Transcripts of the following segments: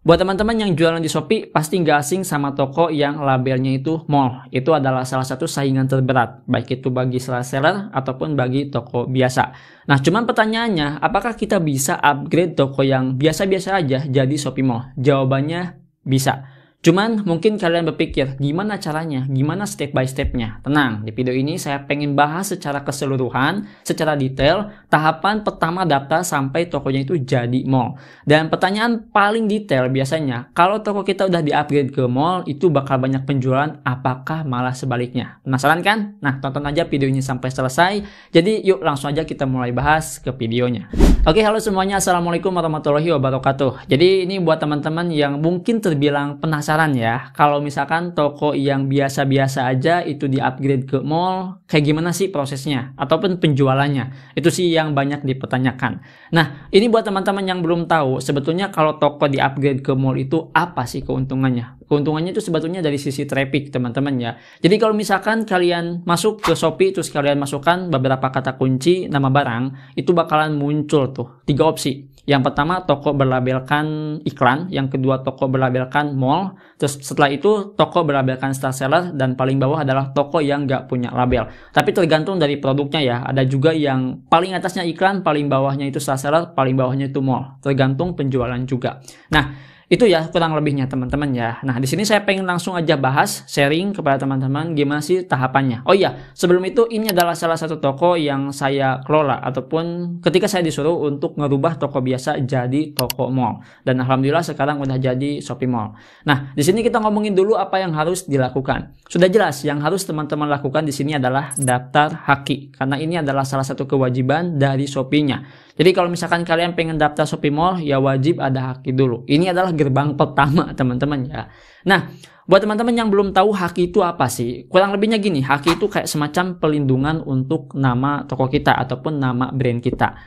Buat teman-teman yang jualan di Shopee, pasti nggak asing sama toko yang labelnya itu mall. Itu adalah salah satu saingan terberat, baik itu bagi seller ataupun bagi toko biasa. Nah, cuman pertanyaannya, apakah kita bisa upgrade toko yang biasa-biasa aja jadi Shopee Mall? Jawabannya bisa. Cuman mungkin kalian berpikir, gimana caranya? Gimana step by stepnya? Tenang, di video ini saya pengen bahas secara keseluruhan, secara detail, tahapan pertama daftar sampai tokonya itu jadi mall. Dan pertanyaan paling detail biasanya, kalau toko kita udah di-upgrade ke mall, itu bakal banyak penjualan, apakah malah sebaliknya? Penasaran kan? Nah, tonton aja video ini sampai selesai. Jadi yuk langsung aja kita mulai bahas ke videonya. Oke, halo semuanya, Assalamualaikum warahmatullahi wabarakatuh. Jadi ini buat teman-teman yang mungkin terbilang penasaran ya, kalau misalkan toko yang biasa-biasa aja itu di-upgrade ke mall, kayak gimana sih prosesnya? Ataupun penjualannya? Itu sih yang banyak dipertanyakan. Nah, ini buat teman-teman yang belum tahu, sebetulnya kalau toko di-upgrade ke mall itu apa sih keuntungannya? Keuntungannya itu sebetulnya dari sisi traffic, teman-teman ya. Jadi kalau misalkan kalian masuk ke Shopee, terus kalian masukkan beberapa kata kunci nama barang, itu bakalan muncul tuh 3 opsi. Yang pertama, toko berlabelkan iklan. Yang kedua, toko berlabelkan mall. Terus setelah itu, toko berlabelkan star seller. Dan paling bawah adalah toko yang nggak punya label. Tapi tergantung dari produknya ya. Ada juga yang paling atasnya iklan, paling bawahnya itu star seller, paling bawahnya itu mall. Tergantung penjualan juga. Nah, itu ya kurang lebihnya teman-teman ya. Nah, di sini saya pengen langsung aja bahas, sharing kepada teman-teman gimana sih tahapannya. Oh iya, sebelum itu ini adalah salah satu toko yang saya kelola ataupun ketika saya disuruh untuk ngerubah toko biasa jadi toko mall. Dan alhamdulillah sekarang udah jadi Shopee Mall. Nah, di sini kita ngomongin dulu apa yang harus dilakukan. Sudah jelas yang harus teman-teman lakukan di sini adalah daftar haki karena ini adalah salah satu kewajiban dari Shopee-nya. Jadi kalau misalkan kalian pengen daftar Shopee Mall, ya wajib ada haki dulu. Ini adalah gerbang pertama teman-teman ya. Nah, buat teman-teman yang belum tahu haki itu apa sih? Kurang lebihnya gini, haki itu kayak semacam pelindungan untuk nama toko kita ataupun nama brand kita.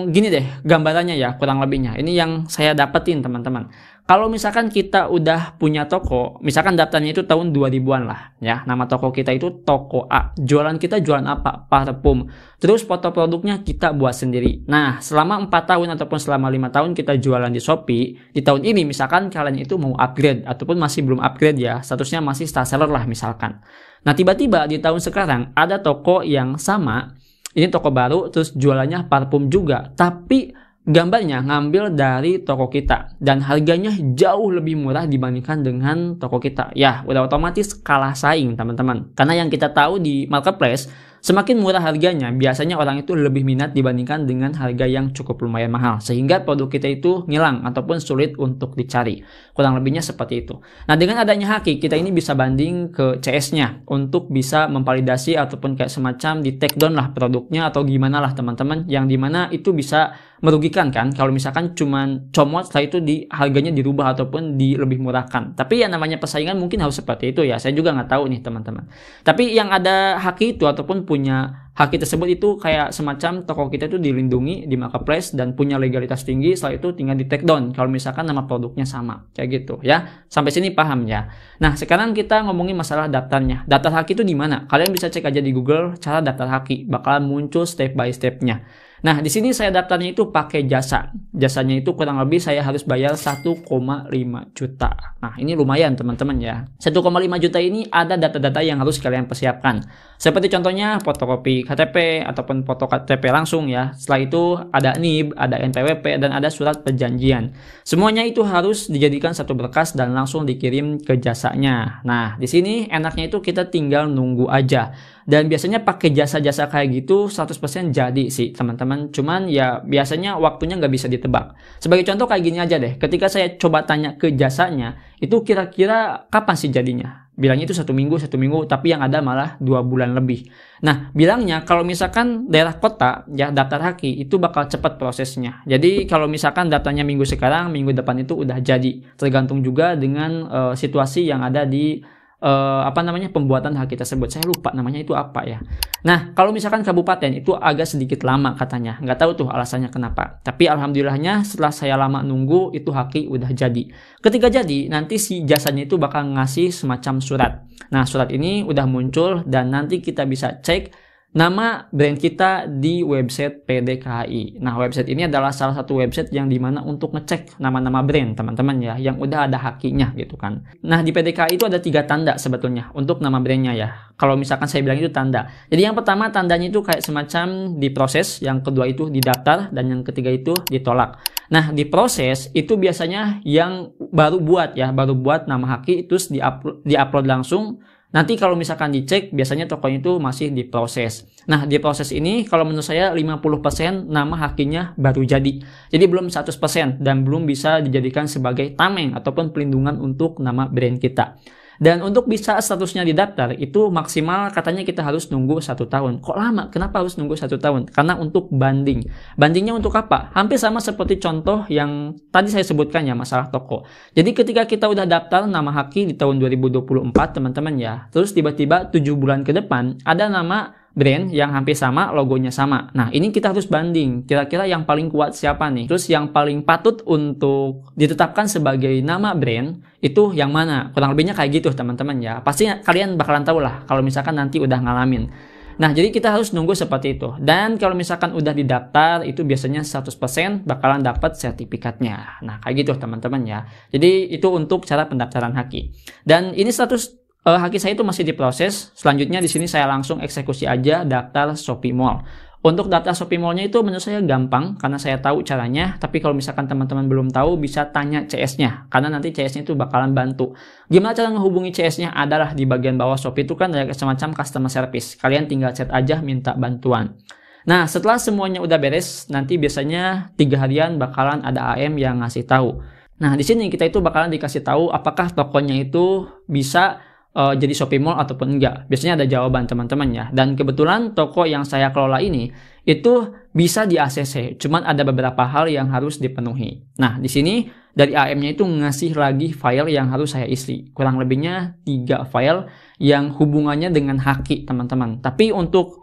Gini deh gambarannya ya kurang lebihnya. Ini yang saya dapetin teman-teman. Kalau misalkan kita udah punya toko, misalkan daftarnya itu tahun 2000-an lah ya. Nama toko kita itu toko A. Jualan kita jualan apa? Parfum. Terus foto produknya kita buat sendiri. Nah, selama 4 tahun ataupun selama 5 tahun kita jualan di Shopee, di tahun ini misalkan kalian itu mau upgrade ataupun masih belum upgrade ya, statusnya masih star seller lah misalkan. Nah, tiba-tiba di tahun sekarang ada toko yang sama, ini toko baru terus jualannya parfum juga, tapi gambarnya ngambil dari toko kita dan harganya jauh lebih murah dibandingkan dengan toko kita. Ya, udah otomatis kalah saing teman-teman. Karena yang kita tahu di marketplace, semakin murah harganya, biasanya orang itu lebih minat dibandingkan dengan harga yang cukup lumayan mahal. Sehingga produk kita itu ngilang ataupun sulit untuk dicari. Kurang lebihnya seperti itu. Nah, dengan adanya haki, kita ini bisa banding ke CS-nya untuk bisa memvalidasi ataupun kayak semacam di take down lah produknya atau gimana lah teman-teman. Yang dimana itu bisa merugikan kan kalau misalkan cuman comot setelah itu harganya dirubah ataupun lebih murahkan. Tapi yang namanya persaingan mungkin harus seperti itu ya. Saya juga nggak tahu nih teman-teman. Tapi yang ada haki itu ataupun punya haki tersebut itu kayak semacam toko kita itu dilindungi di marketplace dan punya legalitas tinggi. Setelah itu tinggal di take down kalau misalkan nama produknya sama kayak gitu ya. Sampai sini paham ya. Nah, sekarang kita ngomongin masalah daftarnya. Daftar haki itu di mana? Kalian bisa cek aja di Google cara daftar haki. Bakalan muncul step by stepnya. Nah, di sini saya daftarnya itu pakai jasa. Jasanya itu kurang lebih saya harus bayar 1,5 juta. Nah, ini lumayan teman-teman ya. 1,5 juta ini ada data-data yang harus kalian persiapkan. Seperti contohnya fotokopi KTP ataupun foto KTP langsung ya. Setelah itu ada NIB, ada NPWP, dan ada surat perjanjian. Semuanya itu harus dijadikan satu berkas dan langsung dikirim ke jasanya. Nah, di sini enaknya itu kita tinggal nunggu aja. Dan biasanya pakai jasa-jasa kayak gitu 100% jadi sih teman-teman. Cuman ya biasanya waktunya nggak bisa ditebak. Sebagai contoh kayak gini aja deh. Ketika saya coba tanya ke jasanya, itu kira-kira kapan sih jadinya? Bilangnya itu 1 minggu, tapi yang ada malah 2 bulan lebih. Nah, bilangnya kalau misalkan daerah kota ya daftar haki itu bakal cepat prosesnya. Jadi kalau misalkan daftarnya minggu sekarang, minggu depan itu udah jadi. Tergantung juga dengan situasi yang ada di pembuatan haki tersebut. Saya lupa namanya itu apa ya. Nah, kalau misalkan kabupaten itu agak sedikit lama katanya. Nggak tahu tuh alasannya kenapa. Tapi alhamdulillahnya setelah saya lama nunggu itu haki udah jadi. Ketika jadi, nanti si jasanya itu bakal ngasih semacam surat. Nah, surat ini udah muncul dan nanti kita bisa cek nama brand kita di website PDKHI. Nah, website ini adalah salah satu website yang dimana untuk ngecek nama-nama brand teman-teman ya, yang udah ada hakinya gitu kan. Nah, di PDKHI itu ada 3 tanda sebetulnya untuk nama brandnya ya. Kalau misalkan saya bilang itu tanda. Jadi yang pertama tandanya itu kayak semacam diproses, yang kedua itu didaftar, dan yang ketiga itu ditolak. Nah, diproses itu biasanya yang baru buat nama haki, terus diupload langsung. Nanti kalau misalkan dicek, biasanya tokonya itu masih diproses. Nah, diproses ini kalau menurut saya 50% nama hakinya baru jadi. Jadi belum 100% dan belum bisa dijadikan sebagai tameng ataupun pelindungan untuk nama brand kita. Dan untuk bisa statusnya didaftar itu maksimal katanya kita harus nunggu 1 tahun. Kok lama? Kenapa harus nunggu 1 tahun? Karena untuk banding. Bandingnya untuk apa? Hampir sama seperti contoh yang tadi saya sebutkan ya, masalah toko. Jadi ketika kita udah daftar nama haki di tahun 2024 teman-teman ya, terus tiba-tiba 7 bulan ke depan ada nama brand yang hampir sama, logonya sama. Nah, ini kita harus banding. Kira-kira yang paling kuat siapa nih? Terus yang paling patut untuk ditetapkan sebagai nama brand itu yang mana? Kurang lebihnya kayak gitu teman-teman ya. Pasti kalian bakalan tahu lah kalau misalkan nanti udah ngalamin. Nah, jadi kita harus nunggu seperti itu. Dan kalau misalkan udah didaftar, itu biasanya 100% bakalan dapat sertifikatnya. Nah, kayak gitu teman-teman ya. Jadi itu untuk cara pendaftaran haki. Dan ini status haki saya itu masih diproses. Selanjutnya di sini saya langsung eksekusi aja daftar Shopee Mall. Untuk daftar Shopee Mall-nya itu menurut saya gampang karena saya tahu caranya. Tapi kalau misalkan teman-teman belum tahu, bisa tanya CS-nya karena nanti CS-nya itu bakalan bantu. Gimana cara menghubungi CS-nya? Adalah di bagian bawah Shopee itu kan ada semacam customer service. Kalian tinggal chat aja minta bantuan. Nah, setelah semuanya udah beres, nanti biasanya 3 harian bakalan ada AM yang ngasih tahu. Nah, di sini kita itu bakalan dikasih tahu apakah tokonya itu bisa jadi Shopee Mall ataupun enggak. Biasanya ada jawaban teman-teman ya. Dan kebetulan toko yang saya kelola ini itu bisa di ACC. Cuman ada beberapa hal yang harus dipenuhi. Nah, di sini dari AM-nya itu ngasih lagi file yang harus saya isi. Kurang lebihnya 3 file yang hubungannya dengan haki teman-teman. Tapi untuk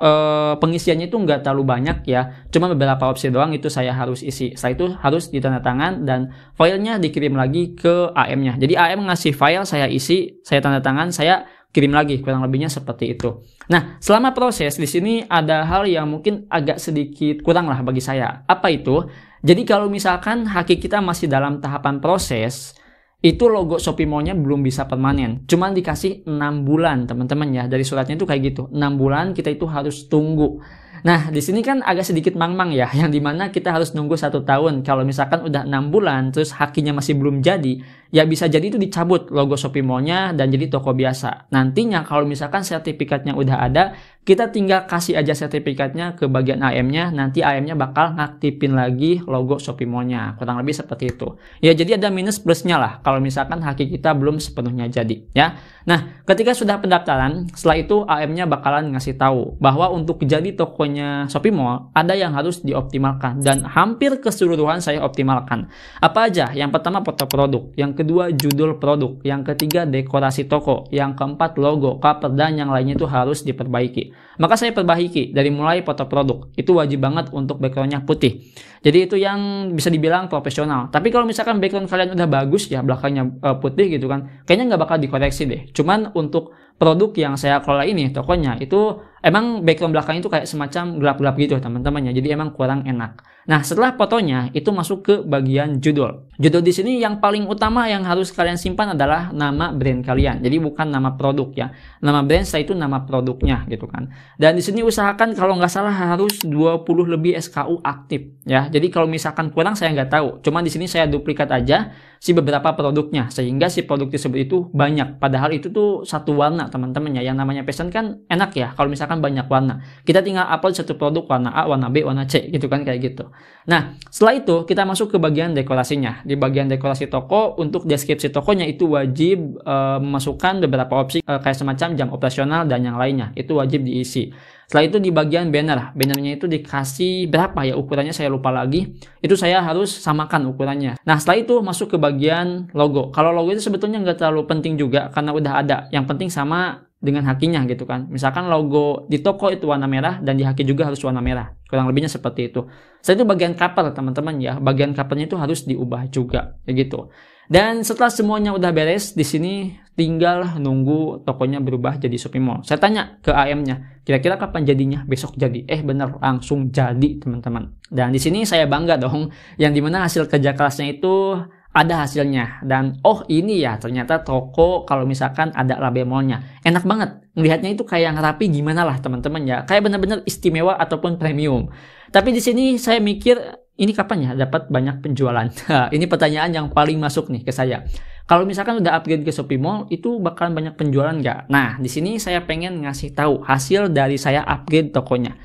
pengisiannya itu nggak terlalu banyak ya. Cuma beberapa opsi doang itu saya harus isi. Setelah itu harus ditandatangan dan filenya dikirim lagi ke AM-nya. Jadi AM ngasih file, saya isi, saya tanda tangan, saya kirim lagi. Kurang lebihnya seperti itu. Nah, selama proses di sini ada hal yang mungkin agak sedikit kurang lah bagi saya. Apa itu? Jadi kalau misalkan haki kita masih dalam tahapan proses, itu logo Shopee Mall-nya belum bisa permanen. Cuman dikasih 6 bulan, teman-teman ya. Dari suratnya itu kayak gitu. 6 bulan kita itu harus tunggu. Nah, di sini kan agak sedikit mangmang ya, yang dimana kita harus nunggu 1 tahun. Kalau misalkan udah 6 bulan, terus hakinya masih belum jadi, ya bisa jadi itu dicabut logo Shopee Mall-nya dan jadi toko biasa. Nantinya kalau misalkan sertifikatnya udah ada, kita tinggal kasih aja sertifikatnya ke bagian AM-nya, nanti AM-nya bakal ngaktifin lagi logo Shopee Mall-nya. Kurang lebih seperti itu. Ya, jadi ada minus plusnya lah kalau misalkan haki kita belum sepenuhnya jadi, ya. Nah, ketika sudah pendaftaran, setelah itu AM-nya bakalan ngasih tahu bahwa untuk jadi tokonya Shopee Mall, ada yang harus dioptimalkan dan hampir keseluruhan saya optimalkan. Apa aja? Yang pertama foto produk, yang kedua judul produk, yang ketiga dekorasi toko, yang keempat logo, cover, dan yang lainnya itu harus diperbaiki. Maka saya perbaiki dari mulai foto produk. Itu wajib banget untuk backgroundnya putih. Jadi itu yang bisa dibilang profesional. Tapi kalau misalkan background kalian udah bagus ya, belakangnya putih gitu kan, kayaknya nggak bakal dikoreksi deh. Cuman untuk produk yang saya kelola ini, tokonya, itu emang background belakang itu kayak semacam gelap-gelap gitu teman-teman ya. Jadi emang kurang enak. Nah, setelah fotonya itu masuk ke bagian judul. Judul di sini yang paling utama yang harus kalian simpan adalah nama brand kalian. Jadi bukan nama produk ya. Nama brand setelah itu nama produknya gitu kan. Dan di sini usahakan kalau nggak salah harus 20 lebih SKU aktif ya. Jadi kalau misalkan kurang saya nggak tahu. Cuman di sini saya duplikat aja si beberapa produknya sehingga si produk tersebut itu banyak. Padahal itu tuh satu warna teman-teman ya. Yang namanya fashion kan enak ya kalau misalkan banyak warna. Kita tinggal upload satu produk warna A, warna B, warna C gitu kan kayak gitu. Nah, setelah itu kita masuk ke bagian dekorasinya. Di bagian dekorasi toko, untuk deskripsi tokonya itu wajib memasukkan beberapa opsi kayak semacam jam operasional dan yang lainnya. Itu wajib diisi. Setelah itu di bagian banner, bannernya itu dikasih berapa ya ukurannya saya lupa lagi. Itu saya harus samakan ukurannya. Nah, setelah itu masuk ke bagian logo. Kalau logo itu sebetulnya nggak terlalu penting juga karena udah ada. Yang penting sama dengan hakinya gitu kan. Misalkan logo di toko itu warna merah dan di haki juga harus warna merah. Kurang lebihnya seperti itu. Setelah itu bagian cover teman-teman ya. Bagian covernya itu harus diubah juga kayak gitu. Dan setelah semuanya udah beres, di sini tinggal nunggu tokonya berubah jadi Shopee Mall. Saya tanya ke AM-nya, kira-kira kapan jadinya? Besok jadi. Bener, langsung jadi teman-teman. Dan di sini saya bangga dong, yang dimana hasil kerja kerasnya itu ada hasilnya. Dan oh ini ya, ternyata toko kalau misalkan ada label mallnya. Enak banget. Ngelihatnya itu kayak yang rapi gimana lah teman-teman ya. Kayak bener-bener istimewa ataupun premium. Tapi di sini saya mikir, ini kapan ya dapat banyak penjualan? Ini pertanyaan yang paling masuk nih ke saya. Kalau misalkan udah upgrade ke Shopee Mall, itu bakalan banyak penjualan nggak? Nah, di sini saya pengen ngasih tahu hasil dari saya upgrade tokonya.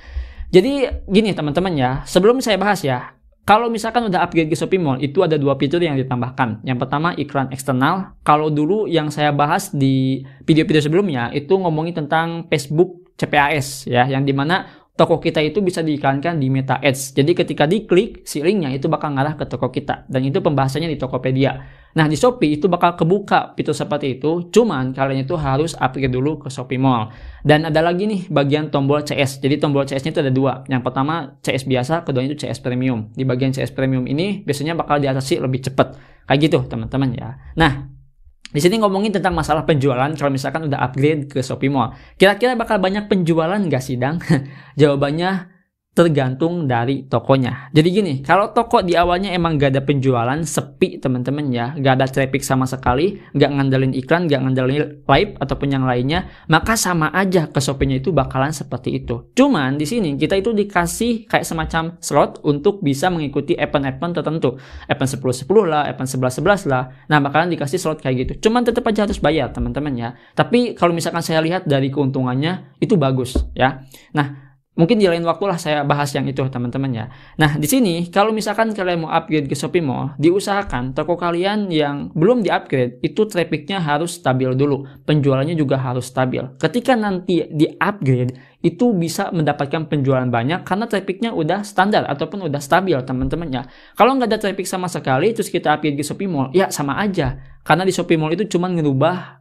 Jadi gini teman-teman ya, sebelum saya bahas ya, kalau misalkan udah upgrade ke Shopee Mall, itu ada 2 fitur yang ditambahkan. Yang pertama iklan eksternal. Kalau dulu yang saya bahas di video-video sebelumnya, itu ngomongin tentang Facebook CPAS ya, yang dimana toko kita itu bisa diiklankan di Meta Ads. Jadi ketika diklik, si linknya itu bakal ngarah ke toko kita. Dan itu pembahasannya di Tokopedia. Nah di Shopee itu bakal kebuka fitur seperti itu. Cuman kalian itu harus upgrade dulu ke Shopee Mall. Dan ada lagi nih bagian tombol CS. Jadi tombol CS-nya itu ada 2. Yang pertama CS biasa, keduanya itu CS Premium. Di bagian CS Premium ini biasanya bakal diatasi lebih cepat. Kayak gitu teman-teman ya. Nah di sini ngomongin tentang masalah penjualan kalau misalkan udah upgrade ke Shopee Mall. Kira-kira bakal banyak penjualan nggak sih, Dang? Jawabannya tergantung dari tokonya. Jadi gini, kalau toko di awalnya emang gak ada penjualan, sepi teman-teman ya, gak ada traffic sama sekali, gak ngandelin iklan, gak ngandelin live ataupun yang lainnya, maka sama aja ke Shopee-nya itu bakalan seperti itu. Cuman di sini kita itu dikasih kayak semacam slot untuk bisa mengikuti event-event tertentu. Event 10-10 lah, event 11-11 lah. Nah, bakalan dikasih slot kayak gitu. Cuman tetap aja harus bayar teman-teman ya. Tapi kalau misalkan saya lihat dari keuntungannya itu bagus ya. Nah, mungkin di lain waktu lah saya bahas yang itu teman-teman ya. Nah di sini kalau misalkan kalian mau upgrade ke Shopee Mall, diusahakan toko kalian yang belum di-upgrade itu trafficnya harus stabil dulu, penjualannya juga harus stabil. Ketika nanti di-upgrade itu bisa mendapatkan penjualan banyak karena trafficnya udah standar ataupun udah stabil teman-teman ya. Kalau nggak ada traffic sama sekali terus kita upgrade ke Shopee Mall, ya sama aja. Karena di Shopee Mall itu cuma ngerubah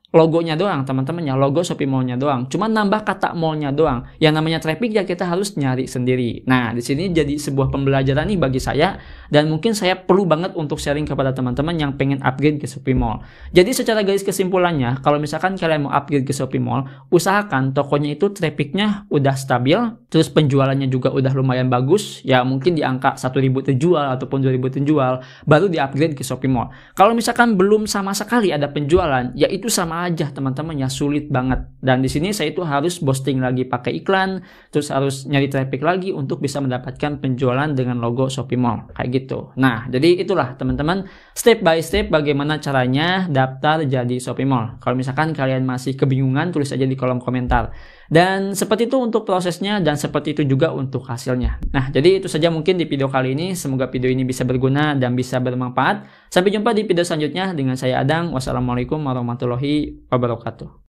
logonya doang teman-teman ya, logo Shopee Mall-nya doang. Cuma nambah kata mall-nya doang. Yang namanya traffic ya kita harus nyari sendiri. Nah, di sini jadi sebuah pembelajaran nih bagi saya dan mungkin saya perlu banget untuk sharing kepada teman-teman yang pengen upgrade ke Shopee Mall. Jadi secara garis kesimpulannya, kalau misalkan kalian mau upgrade ke Shopee Mall, usahakan tokonya itu trafficnya udah stabil, terus penjualannya juga udah lumayan bagus, ya mungkin di angka 1.000 terjual ataupun 2.000 terjual, baru di-upgrade ke Shopee Mall. Kalau misalkan belum sama sekali ada penjualan, ya itu sama aja teman-teman ya, sulit banget. Dan di sini saya itu harus posting lagi pakai iklan, terus harus nyari traffic lagi untuk bisa mendapatkan penjualan dengan logo Shopee Mall kayak gitu. Nah, jadi itulah teman-teman step by step bagaimana caranya daftar jadi Shopee Mall. Kalau misalkan kalian masih kebingungan, tulis aja di kolom komentar. Dan seperti itu untuk prosesnya dan seperti itu juga untuk hasilnya. Nah, jadi itu saja mungkin di video kali ini. Semoga video ini bisa berguna dan bisa bermanfaat. Sampai jumpa di video selanjutnya dengan saya Adang. Wassalamualaikum warahmatullahi wabarakatuh.